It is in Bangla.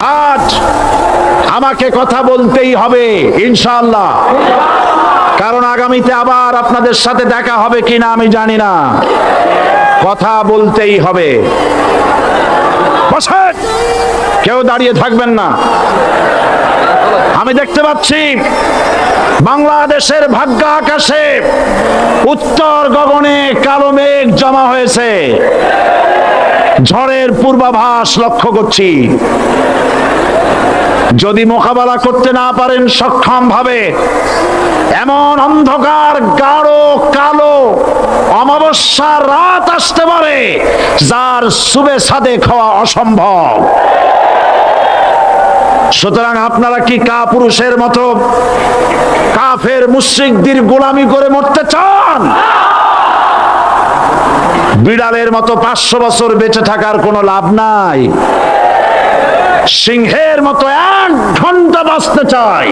আজ আমাকে কথা বলতেই হবে ইনশাআল্লাহ, কারণ আগামীতে আবার আপনাদের সাথে দেখা হবে কিনা আমি জানি না। কথা বলতেই হবে। বসেন, কেউ দাঁড়িয়ে থাকবেন না। আমি দেখতে পাচ্ছি বাংলাদেশের ভাগ্য আকাশে উত্তর গগনে কালো মেঘ জমা হয়েছে, ঝড়ের পূর্বাভাস লক্ষ্য করছি। যদি মোকাবেলা করতে না পারেন সক্ষম ভাবে, এমন অন্ধকার গাঢ় কালো অমাবস্যার রাত আসতে পারে যার সুবে সাদেক হওয়া অসম্ভব। সুতরাং আপনারা কি কাপুরুষের মতো কাফের মুশরিকদের গোলামি করে মরতে চান? বিড়ালের মতো 500 বছর বেঁচে থাকার কোনো লাভ নাই। সিংহের মতো 1 ঘন্টা বাঁচতে চাই।